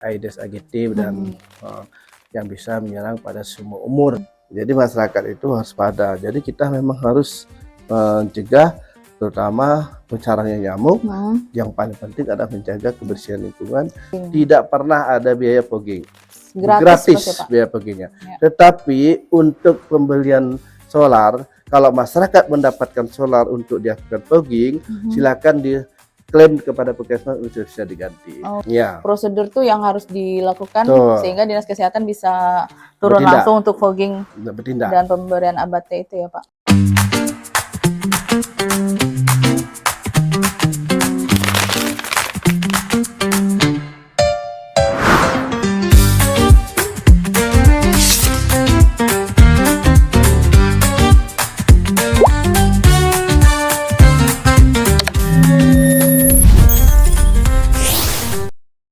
Aedes aegypti dan yang bisa menyerang pada semua umur. Jadi masyarakat itu harus pada. Jadi kita memang harus mencegah terutama pencarangnya nyamuk. Yang paling penting adalah menjaga kebersihan lingkungan. Tidak pernah ada biaya fogging. Gratis biaya foggingnya. Tetapi untuk pembelian solar, kalau masyarakat mendapatkan solar untuk dilakukan fogging, silakan diklaim kepada puskesmas untuk bisa diganti. Ya. Prosedur tuh yang harus dilakukan sehingga dinas kesehatan bisa turun bertindak langsung untuk fogging dan pemberian ABT itu ya Pak.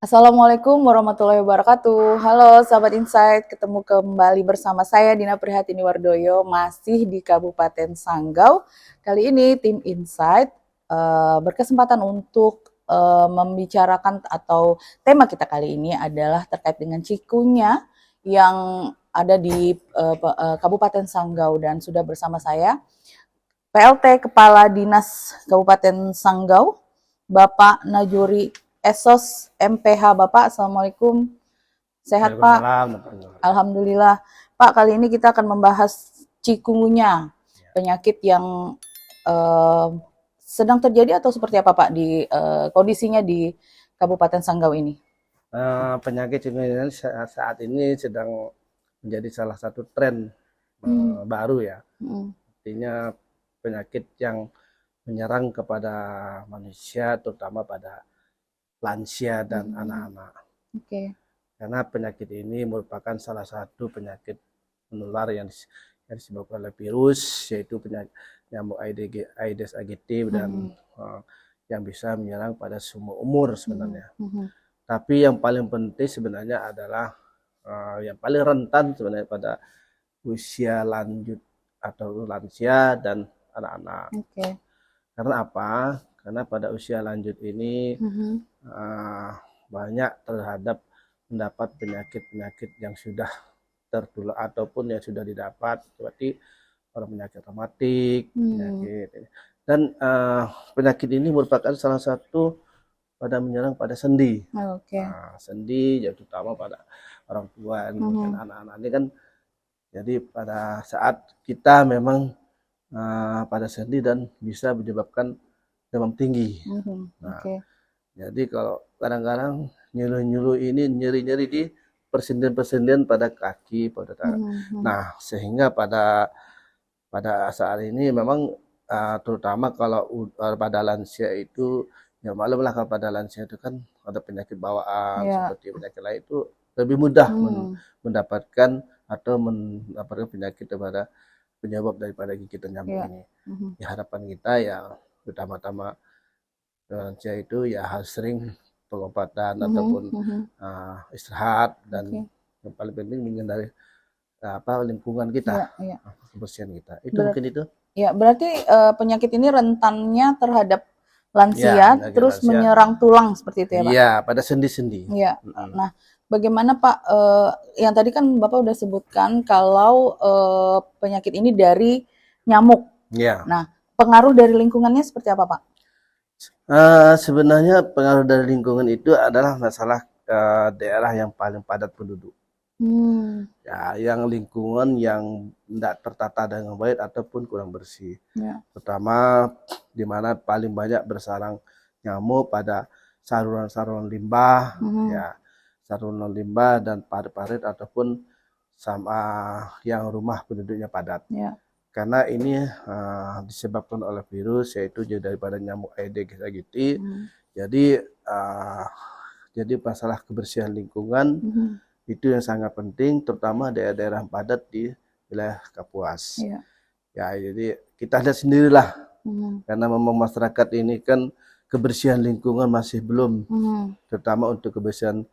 Assalamualaikum warahmatullahi wabarakatuh. Halo sahabat Insight, ketemu kembali bersama saya Dina Prihatini Wardoyo, masih di Kabupaten Sanggau. Kali ini tim Insight berkesempatan untuk membicarakan atau tema kita kali ini adalah terkait dengan cikunya yang ada di Kabupaten Sanggau, dan sudah bersama saya PLT Kepala Dinas Kabupaten Sanggau, Bapak Najuri Esos MPH. Bapak, Assalamualaikum. Sehat Pak? Alhamdulillah. Pak, kali ini kita akan membahas cikungunya, penyakit yang sedang terjadi atau seperti apa Pak di kondisinya di Kabupaten Sanggau ini? Penyakit cikungunya saat ini sedang menjadi salah satu tren baru ya. Artinya penyakit yang menyerang kepada manusia, terutama pada lansia dan anak-anak. Karena penyakit ini merupakan salah satu penyakit menular yang disebabkan oleh virus, yaitu penyakit nyamuk Aedes aegypti dan yang bisa menyerang pada semua umur sebenarnya. Tapi yang paling penting sebenarnya adalah yang paling rentan sebenarnya pada usia lanjut atau lansia dan anak-anak. Karena apa? Karena pada usia lanjut ini banyak terhadap mendapat penyakit-penyakit yang sudah tertular ataupun yang sudah didapat, seperti penyakit rematik, penyakit dan penyakit ini merupakan salah satu pada menyerang pada sendi. Sendi, ya terutama pada orang tua dan anak-anak ini kan. Jadi pada saat kita memang pada sendi dan bisa menyebabkan demam tinggi. Jadi kalau kadang-kadang nyelu-nyelu ini nyeri-nyeri di persendian-persendian pada kaki, pada tangan. Nah, sehingga pada saat ini memang terutama kalau pada lansia itu, ya maklumlah kalau pada lansia itu kan ada penyakit bawaan seperti penyakit lain, itu lebih mudah mendapatkan atau mendapatkan penyakit daripada penyebab daripada gigitan nyamuk ini. Ya, harapan kita ya pertama-tama lansia itu ya harus sering pengobatan ataupun istirahat, dan yang paling penting menghindari lingkungan kita, kebersihan kita. Itu mungkin itu. Ya, berarti penyakit ini rentannya terhadap lansia, terus lansia menyerang tulang seperti itu ya Pak? Iya, pada sendi-sendi. Iya. Nah, bagaimana Pak, yang tadi kan Bapak udah sebutkan kalau penyakit ini dari nyamuk. Nah, pengaruh dari lingkungannya seperti apa Pak? Sebenarnya pengaruh dari lingkungan itu adalah masalah daerah yang paling padat penduduk. Ya, yang lingkungan yang tidak tertata dengan baik ataupun kurang bersih. Pertama, di mana paling banyak bersarang nyamuk pada saluran-saluran limbah, ya, saluran limbah dan parit-parit ataupun sama yang rumah penduduknya padat. Karena ini disebabkan oleh virus, yaitu daripada nyamuk Aedes aegypti. Jadi masalah kebersihan lingkungan itu yang sangat penting, terutama daerah-daerah padat di wilayah Kapuas. Ya, jadi kita lihat sendirilah, karena memang masyarakat ini kan kebersihan lingkungan masih belum, terutama untuk kebersihan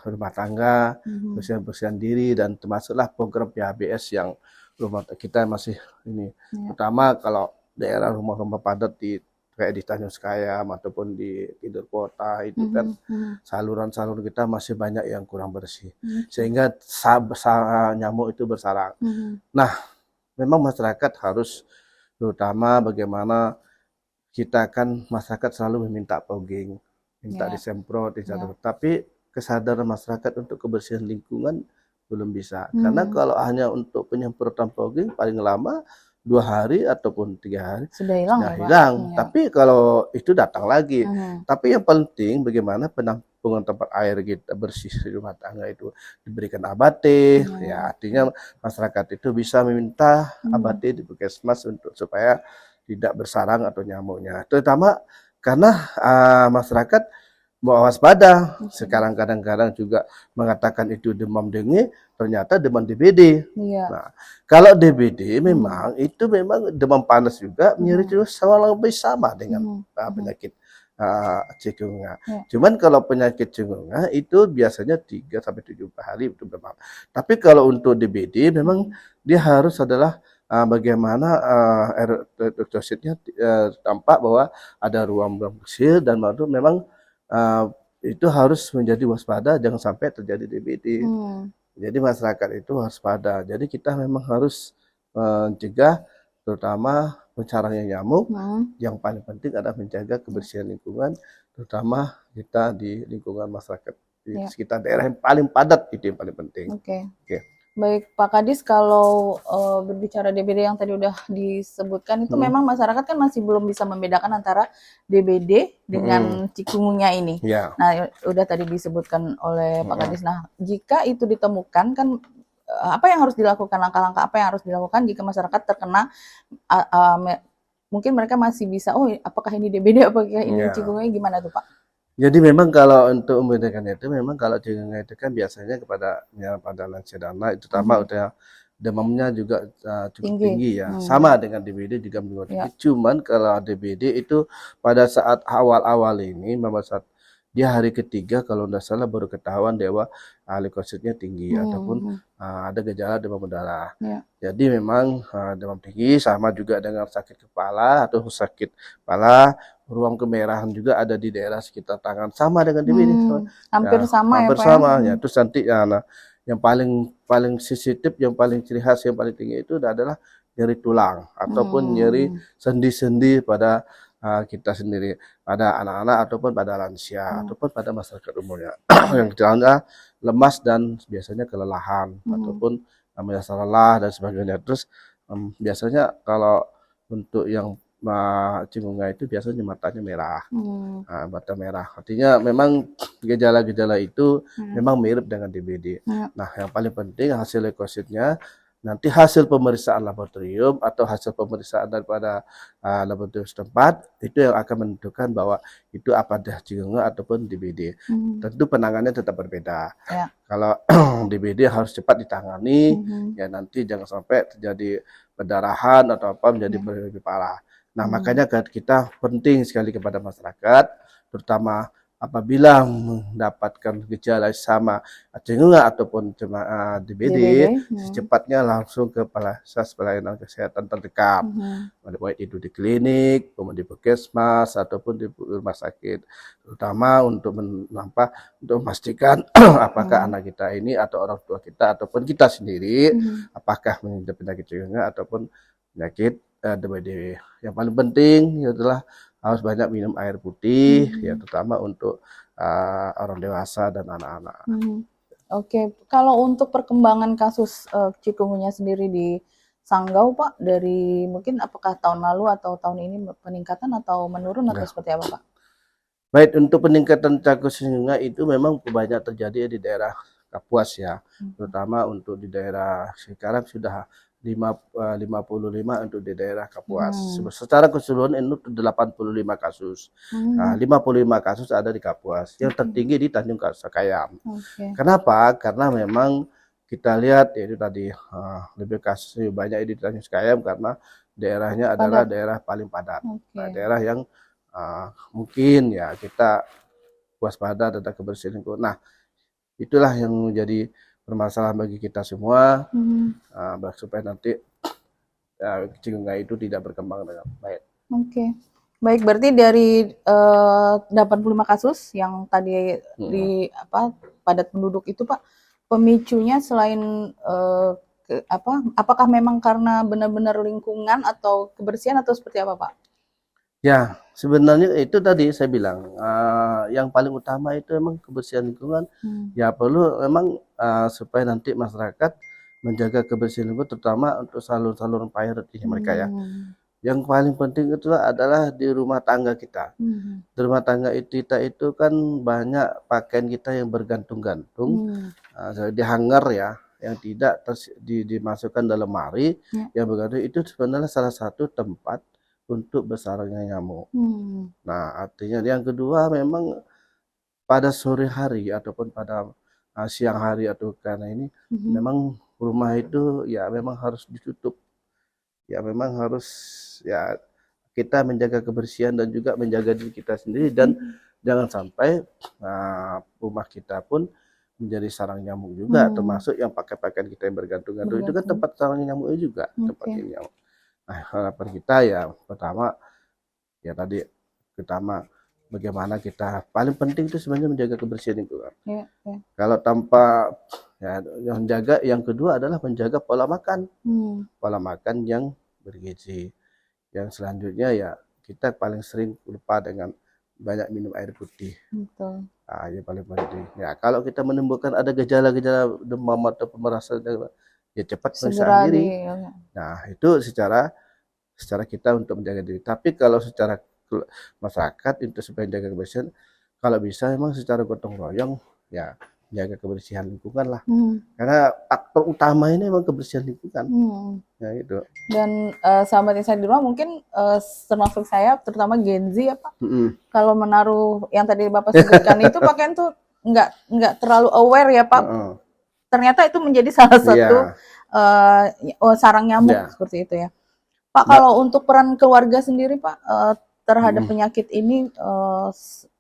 rumah tangga, kebersihan diri, dan termasuklah program PHBS yang rumah kita masih ini. Terutama kalau daerah rumah-rumah padat di kayak di Tanjung Sekayam ataupun di Tidur Kota itu kan saluran-saluran kita masih banyak yang kurang bersih, sehingga nyamuk itu bersarang. Nah, memang masyarakat harus, terutama bagaimana kita kan masyarakat selalu meminta fogging, minta disemprot, tapi kesadaran masyarakat untuk kebersihan lingkungan belum bisa. Karena kalau hanya untuk penyemprotan fogging paling lama 2 hari ataupun 3 hari sudah hilang sudah ya, Pak? hilang. Iya. Tapi kalau itu datang lagi. Tapi yang penting bagaimana penampungan tempat air kita bersih di rumah tangga itu diberikan ABT, ya artinya masyarakat itu bisa meminta ABT di puskesmas untuk supaya tidak bersarang atau nyamuknya. Terutama karena masyarakat mau waspada. Sekarang kadang-kadang juga mengatakan itu demam dengue, ternyata demam DBD. Nah, kalau DBD memang itu memang demam panas juga, nyeri terus sama dengan penyakit chikungunya. Cuman kalau penyakit chikungunya itu biasanya 3 sampai 7 hari itu demam. Tapi kalau untuk DBD memang dia harus adalah bagaimana eritrositnya tampak bahwa ada ruam-ruam kecil dan baru memang itu harus menjadi waspada, jangan sampai terjadi DBD. Jadi masyarakat itu harus waspada. Jadi kita memang harus mencegah, terutama pencarangnya nyamuk. Yang paling penting adalah menjaga kebersihan lingkungan, terutama kita di lingkungan masyarakat di sekitar daerah yang paling padat, itu yang paling penting. Oke. Baik Pak Kadis, kalau berbicara DBD yang tadi udah disebutkan itu memang masyarakat kan masih belum bisa membedakan antara DBD dengan chikungunya ini. Nah, udah tadi disebutkan oleh Pak Kadis. Nah, jika itu ditemukan kan apa yang harus dilakukan, langkah-langkah apa yang harus dilakukan jika masyarakat terkena mungkin mereka masih bisa, oh apakah ini DBD, apakah ini chikungunya, gimana tuh Pak? Jadi memang kalau untuk membedakan itu, memang kalau chikungunya itu kan biasanya pada lansia dan anak, terutama udah demamnya juga cukup tinggi ya. Sama dengan DBD juga tinggi. Cuman kalau DBD itu pada saat awal-awal ini, memang saat dia hari ketiga kalau tidak salah baru ketahuan bahwa leukositnya tinggi ataupun ada gejala demam berdarah. Jadi memang demam tinggi sama juga dengan sakit kepala atau sakit kepala, ruang kemerahan juga ada di daerah sekitar tangan, sama dengan DBD. Hampir sama hampir ya Pak? sama ya. Terus nanti yang paling sensitif, yang paling ciri khas, yang paling tinggi itu adalah nyeri tulang ataupun nyeri sendi-sendi pada kita sendiri, pada anak-anak ataupun pada lansia ataupun pada masyarakat umumnya yang jalannya lemas dan biasanya kelelahan ataupun merasa lelah dan sebagainya. Terus biasanya kalau untuk yang chikungunya itu biasanya matanya merah, mata merah. Artinya memang gejala-gejala itu memang mirip dengan DBD. Nah, yang paling penting hasil leukositnya, nanti hasil pemeriksaan laboratorium atau hasil pemeriksaan daripada laboratorium setempat itu yang akan menentukan bahwa itu apakah chikungunya ataupun DBD. Tentu penanganannya tetap berbeda. Kalau DBD harus cepat ditangani, ya nanti jangan sampai terjadi perdarahan atau apa menjadi lebih parah. Nah, makanya kita penting sekali kepada masyarakat, terutama apabila mendapatkan gejala sama chikungunya ataupun DBD, secepatnya langsung ke fasilitas pelayanan kesehatan terdekat, baik itu di klinik, kemudian di puskesmas ataupun di rumah sakit, terutama untuk memastikan apakah anak kita ini atau orang tua kita ataupun kita sendiri apakah mengidap penyakit chikungunya ataupun penyakit DBD. Yang paling penting adalah harus banyak minum air putih, ya terutama untuk orang dewasa dan anak-anak. Oke, kalau untuk perkembangan kasus chikungunya sendiri di Sanggau Pak, dari mungkin apakah tahun lalu atau tahun ini peningkatan atau menurun atau seperti apa Pak? Baik, untuk peningkatan kasus chikungunya itu memang banyak terjadi di daerah Kapuas ya, terutama untuk di daerah sekarang sudah 55 untuk di daerah Kapuas. Secara keseluruhan itu 85 kasus. 55 kasus ada di Kapuas. Yang tertinggi di Tanjung Sekayam. Kenapa? Karena memang kita lihat yaitu tadi lebih kasus banyak di Tanjung Sekayam karena daerahnya adalah daerah paling padat. Nah, daerah yang mungkin ya kita waspada tentang kebersihan lingkungan. Nah, itulah yang menjadi permasalahan bagi kita semua, supaya nanti chikungunya itu tidak berkembang dengan baik. Baik, berarti dari 85 kasus yang tadi di padat penduduk itu Pak, pemicunya selain apakah memang karena benar-benar lingkungan atau kebersihan atau seperti apa Pak? Ya, sebenarnya itu tadi saya bilang, yang paling utama itu memang kebersihan lingkungan. Ya perlu memang supaya nanti masyarakat menjaga kebersihan lingkungan, terutama untuk saluran-saluran air ini mereka ya. Yang paling penting itu adalah di rumah tangga kita. Di rumah tangga kita itu kan banyak pakaian kita yang bergantung-gantung, di hanger ya, yang tidak dimasukkan dalam lemari, yang bergantung itu sebenarnya salah satu tempat untuk bersarangnya nyamuk. Nah, artinya yang kedua memang pada sore hari ataupun pada siang hari atau karena ini memang rumah itu ya memang harus ditutup. Ya memang harus ya kita menjaga kebersihan dan juga menjaga diri kita sendiri dan jangan sampai rumah kita pun menjadi sarang nyamuk juga, termasuk yang pakai pakaian kita yang bergantung-gantung itu kan tempat sarang nyamuknya juga, tempat ini nyamuk. Nah, harapan kita ya pertama ya tadi bagaimana kita paling penting itu sebenarnya menjaga kebersihan lingkungan. Kalau tanpa ya yang jaga, yang kedua adalah menjaga pola makan. Pola makan yang bergizi. Yang selanjutnya ya kita paling sering lupa dengan banyak minum air putih. Betul. Nah, yang paling penting. Ya, kalau kita menemukan ada gejala-gejala demam atau pemerasan ya cepat periksa diri. Nah, itu secara kita untuk menjaga diri. Tapi kalau secara masyarakat itu supaya menjaga kebersihan, kalau bisa memang secara gotong royong ya jaga kebersihan lingkungan lah. Karena faktor utama ini memang kebersihan lingkungan. Ya gitu. Dan sahabat Insight di rumah mungkin termasuk saya terutama Gen Z ya Pak. Kalau menaruh yang tadi Bapak sebutkan itu pakaian tuh nggak terlalu aware ya Pak. Ternyata itu menjadi salah satu sarang nyamuk seperti itu ya. Pak, kalau untuk peran keluarga sendiri Pak terhadap penyakit ini,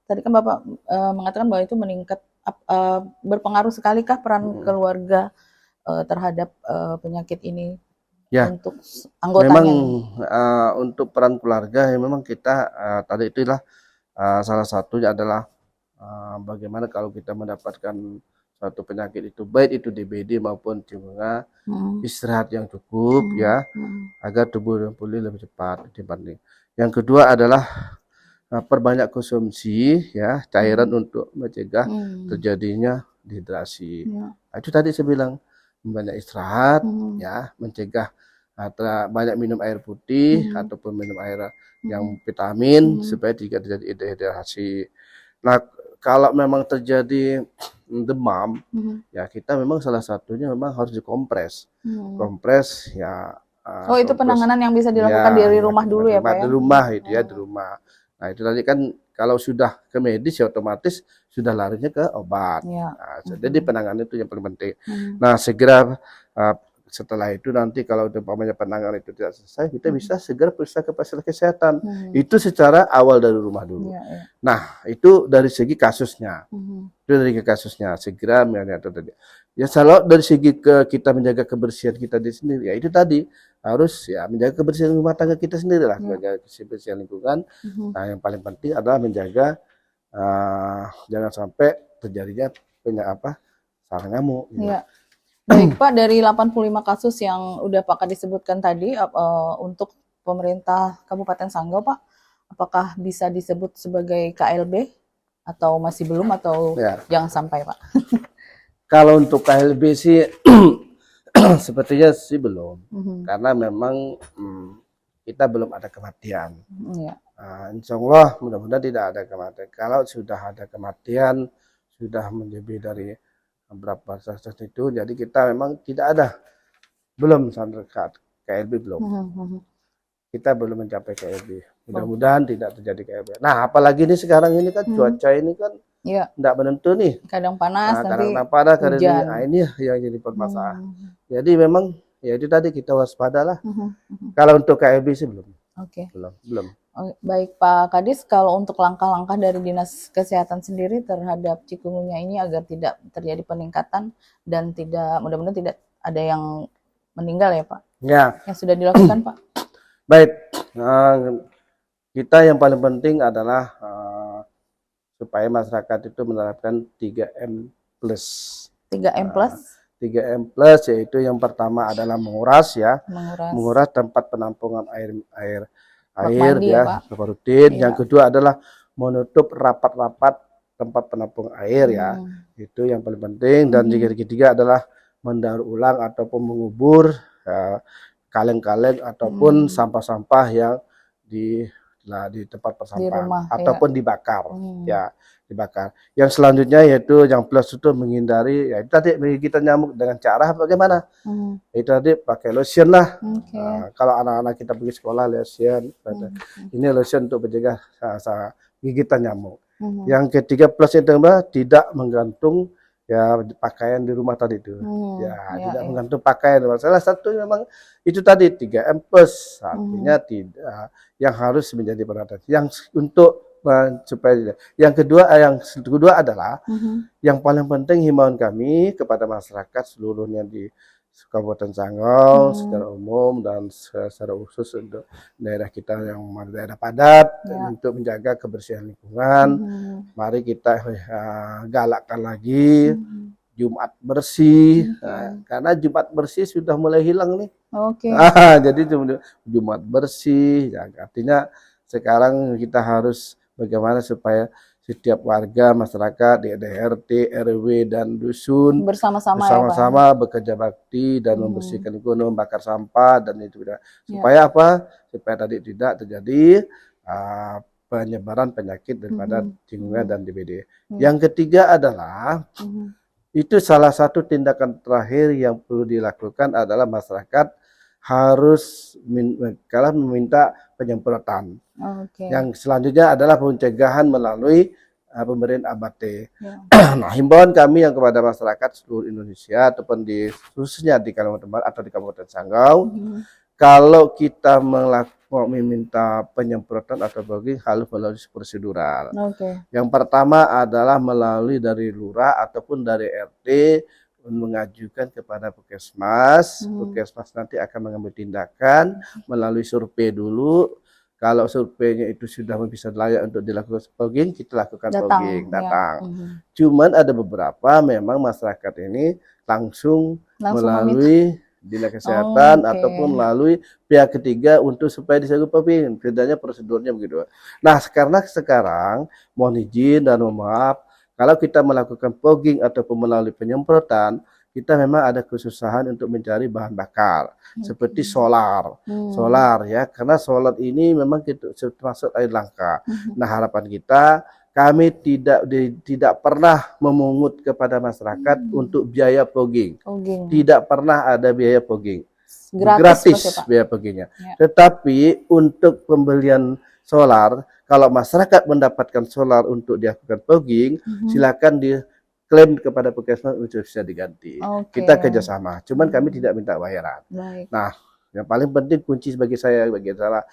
tadi kan Bapak mengatakan bahwa itu meningkat, berpengaruh sekalikah peran keluarga terhadap penyakit ini untuk anggotanya? Memang untuk peran keluarga ya memang kita tadi itulah salah satunya adalah bagaimana kalau kita mendapatkan suatu penyakit itu baik itu DBD maupun cimanga, istirahat yang cukup ya agar tubuh pulih lebih cepat dibanding. Yang kedua adalah perbanyak konsumsi ya cairan untuk mencegah terjadinya dehidrasi. Itu tadi saya bilang banyak istirahat ya, mencegah banyak minum air putih ataupun minum air yang vitamin supaya tidak terjadi dehidrasi. Nah, kalau memang terjadi demam, ya kita memang salah satunya memang harus dikompres. Kompres ya. Itu penanganan yang bisa dilakukan dari rumah dulu ya Pak ya? Di rumah itu ya, di rumah. Nah itu tadi kan kalau sudah ke medis ya otomatis sudah larinya ke obat. Nah, jadi penanganan itu yang paling penting. Nah segera setelah itu nanti kalau umpamanya penanganan itu tidak selesai, kita bisa segera periksa ke fasilitas kesehatan. Itu secara awal dari rumah dulu. Nah itu dari segi kasusnya. Itu dari kasusnya segera melihat tadi. Ya kalau dari segi kita menjaga kebersihan kita di sendiri, ya itu tadi harus ya menjaga kebersihan rumah tangga kita sendiri lah, menjaga kebersihan lingkungan. Nah yang paling penting adalah menjaga jangan sampai terjadinya sarang nyamuk. Gitu. Baik Pak, dari 85 kasus yang udah Pak disebutkan tadi untuk pemerintah Kabupaten Sanggau Pak, apakah bisa disebut sebagai KLB atau masih belum atau jangan sampai Pak? Kalau untuk KLB sih sepertinya sih belum, karena memang kita belum ada kematian. Insya Allah mudah-mudahan tidak ada kematian. Kalau sudah ada kematian, sudah lebih dari berapa kasus itu, jadi kita memang tidak ada, belum sampai KLB belum. Kita belum mencapai KLB. Mudah-mudahan tidak terjadi KLB. Nah, apalagi ini sekarang ini kan cuaca ini kan tidak menentu nih. Kadang panas, kadang panas, kadang hujan. Nah, ini yang jadi permasalahan. Jadi memang ya itu tadi kita waspadalah. Kalau untuk KLB sih belum. Belum. Baik Pak Kadis, kalau untuk langkah-langkah dari Dinas Kesehatan sendiri terhadap chikungunya ini agar tidak terjadi peningkatan dan tidak mudah-mudahan tidak ada yang meninggal ya Pak? Yang sudah dilakukan Pak? Baik, kita yang paling penting adalah supaya masyarakat itu menerapkan 3M plus. 3M plus? 3M plus yaitu yang pertama adalah menguras ya, menguras tempat penampungan air mandi ya, secara rutin. Iya. Yang kedua adalah menutup rapat-rapat tempat penampung air ya, itu yang paling penting. Dan yang ketiga adalah mendaur ulang ataupun mengubur kaleng-kaleng ataupun sampah-sampah yang di tempat persampahan ataupun dibakar ya, dibakar. Yang selanjutnya yaitu yang plus itu menghindari ya itu tadi gigitan nyamuk dengan cara bagaimana? Itu tadi pakai lotion lah. Kalau anak-anak kita pergi sekolah lotion, ini lotion untuk mencegah gigitan nyamuk. Yang ketiga plus itu tidak menggantung ya pakaian di rumah tadi itu. Tidak menggantung pakaian. Salah satu memang itu tadi 3M plus, artinya tidak yang harus menjadi perhatian. Yang untuk supaya yang kedua adalah yang paling penting himbauan kami kepada masyarakat seluruhnya di Kabupaten Sanggau secara umum dan secara khusus untuk daerah kita yang daerah padat untuk menjaga kebersihan lingkungan. Mari kita galakkan lagi Jumat bersih, karena Jumat bersih sudah mulai hilang nih. Jadi Jumat bersih, ya, artinya sekarang kita harus bagaimana supaya setiap warga masyarakat di RT, RW dan dusun bersama-sama bekerja bakti dan membersihkan lingkungan, membakar sampah dan itu supaya apa? Supaya tadi tidak terjadi penyebaran penyakit daripada tikungan dan DBD. Yang ketiga adalah itu salah satu tindakan terakhir yang perlu dilakukan adalah masyarakat harus meminta penyemprotan. Yang selanjutnya adalah pencegahan melalui pemberian ABT. Nah, himbauan kami yang kepada masyarakat seluruh Indonesia ataupun khususnya di Kalimantan Barat atau di Kabupaten Sanggau, kalau kita meminta penyemprotan atau bagi harus melalui prosedural. Yang pertama adalah melalui dari lurah ataupun dari RT mengajukan kepada puskesmas. Puskesmas nanti akan mengambil tindakan melalui survei dulu. Kalau surveinya itu sudah bisa layak untuk dilakukan fogging, kita lakukan fogging, datang. Cuman ada beberapa memang masyarakat ini langsung melalui Dinas Kesehatan ataupun melalui pihak ketiga untuk supaya dilakukan fogging. Bedanya prosedurnya begitu. Nah, karena sekarang mohon izin dan mohon maaf, kalau kita melakukan fogging ataupun melalui penyemprotan, kita memang ada kesusahan untuk mencari bahan bakar seperti solar ya, karena solar ini memang termasuk air langka. Nah, harapan kita kami tidak pernah memungut kepada masyarakat untuk biaya fogging. Tidak pernah ada biaya fogging. Gratis biaya foggingnya. Tetapi untuk pembelian solar, kalau masyarakat mendapatkan solar untuk dilakukan fogging, silakan diklaim kepada puskesmas untuk bisa diganti. Kita kerjasama, cuman kami tidak minta bayaran. Nah, yang paling penting kunci bagi saya adalah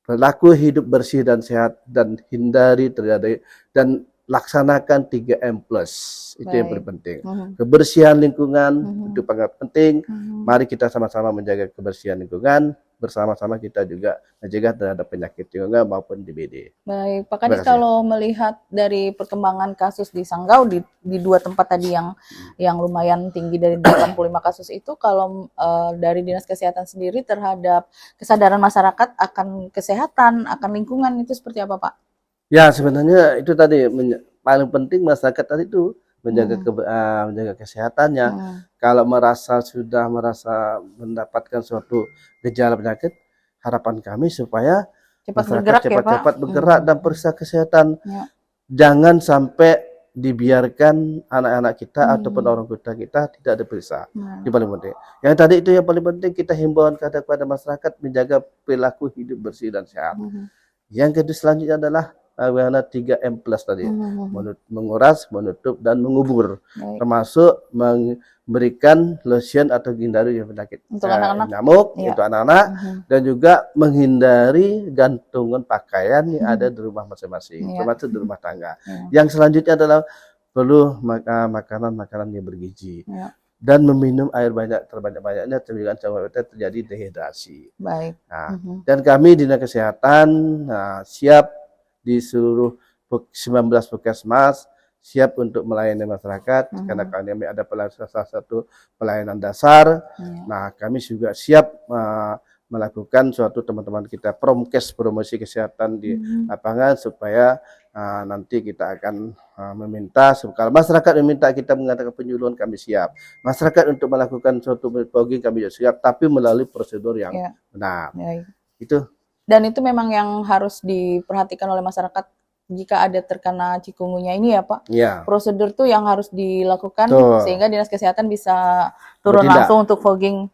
berlaku hidup bersih dan sehat dan hindari terjadi dan laksanakan 3M plus. Itu yang paling penting. Kebersihan lingkungan itu sangat penting. Mari kita sama-sama menjaga kebersihan lingkungan. Bersama-sama kita juga mencegah terhadap penyakit lingkungan maupun DBD. Baik, Pak Kadis, kalau melihat dari perkembangan kasus di Sanggau di dua tempat tadi yang lumayan tinggi dari 85 kasus itu, kalau dari Dinas Kesehatan sendiri terhadap kesadaran masyarakat akan kesehatan, akan lingkungan itu seperti apa, Pak? Ya, sebenarnya itu tadi paling penting masyarakat tadi itu menjaga kesehatannya. Kalau sudah merasa mendapatkan suatu gejala penyakit, harapan kami supaya cepat-cepat bergerak dan periksa kesehatan. Jangan sampai dibiarkan anak-anak kita ataupun orang tua kita tidak diperiksa. Itu paling penting. Yang tadi itu yang paling penting, kita himbauan kepada masyarakat menjaga perilaku hidup bersih dan sehat. Yang kedua selanjutnya adalah 3M plus tadi, menguras, menutup, dan mengubur, termasuk memberikan lotion atau hindari penyakit nyamuk untuk anak-anak, dan juga menghindari gantungan pakaian yang ada di rumah masing-masing, termasuk di rumah tangga. Yang selanjutnya adalah perlu makanan-makanan yang bergizi. dan meminum air terbanyak-banyaknya mencegah terjadi dehidrasi. Baik. Nah, dan kami Dinas Kesehatan siap di seluruh 19 puskesmas siap untuk melayani masyarakat karena kami ada salah satu pelayanan dasar. Nah, kami juga siap melakukan suatu teman-teman kita promkes promosi kesehatan di lapangan supaya nanti kita akan meminta kalau masyarakat meminta kita mengadakan penyuluhan kami siap. Masyarakat untuk melakukan suatu fogging kami juga siap, tapi melalui prosedur yang benar. Itu. Dan itu memang yang harus diperhatikan oleh masyarakat jika ada terkena cikungunya ini ya Pak. Prosedur tuh yang harus dilakukan sehingga Dinas Kesehatan bisa turun langsung untuk fogging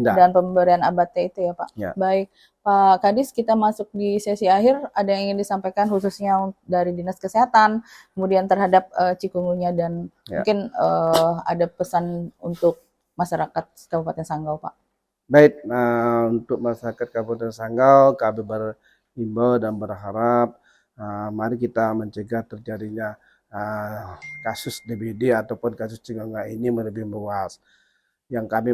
dan pemberian ABT itu ya Pak. Baik. Pak Kadis, kita masuk di sesi akhir. Ada yang ingin disampaikan khususnya dari Dinas Kesehatan, kemudian terhadap cikungunya dan mungkin ada pesan untuk masyarakat Kabupaten Sanggau, Pak. Baik, untuk masyarakat Kabupaten Sanggau, kami berhimbau dan berharap mari kita mencegah terjadinya kasus DBD ataupun kasus cikungunya ini lebih meluas. Yang kami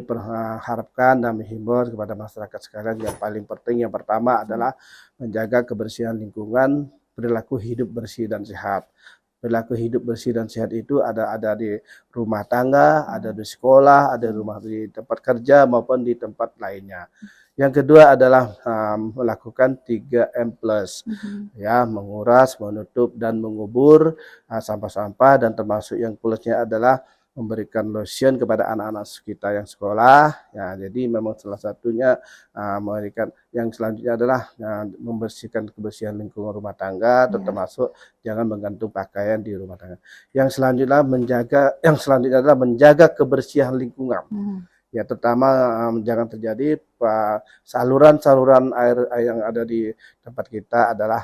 harapkan dan menghimbau kepada masyarakat sekalian yang paling penting yang pertama adalah menjaga kebersihan lingkungan, perilaku hidup bersih dan sehat. Perilaku hidup bersih dan sehat itu ada di rumah tangga, ada di sekolah, ada di tempat kerja maupun di tempat lainnya. Yang kedua adalah melakukan 3M+, ya, menguras, menutup dan mengubur sampah-sampah, dan termasuk yang plusnya adalah memberikan lotion kepada anak-anak kita yang sekolah. Ya, jadi memang salah satunya memberikan. Yang selanjutnya adalah membersihkan kebersihan lingkungan rumah tangga, termasuk jangan menggantung pakaian di rumah tangga. Yang selanjutnya adalah menjaga kebersihan lingkungan. Ya, terutama jangan terjadi saluran-saluran air yang ada di tempat kita adalah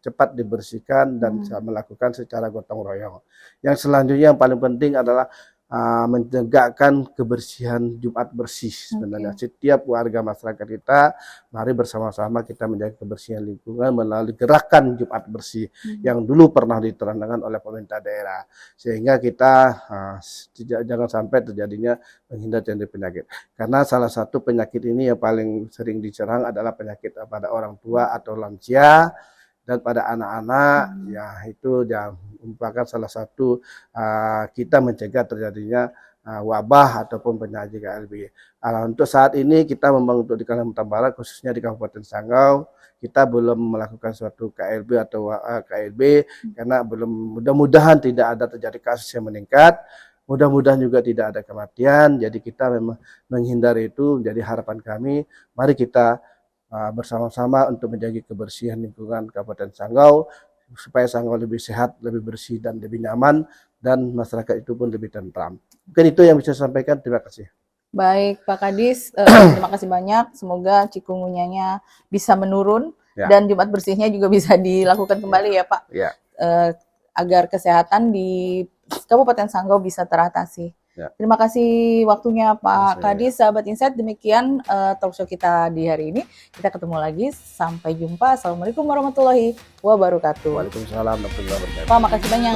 cepat dibersihkan dan melakukan secara gotong royong. Yang selanjutnya yang paling penting adalah menegakkan kebersihan Jumat bersih sebenarnya. Setiap warga masyarakat kita, mari bersama-sama kita menjaga kebersihan lingkungan melalui gerakan Jumat bersih yang dulu pernah diterangkan oleh pemerintah daerah, sehingga kita jangan sampai terjadinya menghindar dari penyakit. Karena salah satu penyakit ini yang paling sering diserang adalah penyakit pada orang tua atau lansia. Dan pada anak-anak, ya itu merupakan salah satu kita mencegah terjadinya wabah ataupun penyakit KLB. Untuk saat ini kita memang untuk di Kalimantan Barat, khususnya di Kabupaten Sanggau, kita belum melakukan suatu KLB atau KLB karena belum, mudah-mudahan tidak ada terjadi kasus yang meningkat. Mudah-mudahan juga tidak ada kematian. Jadi kita memang menghindari itu. Jadi harapan kami, mari kita bersama-sama untuk menjaga kebersihan lingkungan Kabupaten Sanggau supaya Sanggau lebih sehat, lebih bersih dan lebih nyaman, dan masyarakat itu pun lebih tentram. Mungkin itu yang bisa saya sampaikan. Terima kasih. Baik Pak Kadis, terima kasih banyak. Semoga cikungunyanya bisa menurun dan Jumat bersihnya juga bisa dilakukan kembali ya Pak, agar kesehatan di Kabupaten Sanggau bisa teratasi. Terima kasih waktunya Pak Kadis, sahabat Insight. Demikian talkshow kita di hari ini. Kita ketemu lagi. Sampai jumpa. Assalamualaikum warahmatullahi wabarakatuh. Waalaikumsalam warahmatullahi wabarakatuh. Pak, makasih banyak.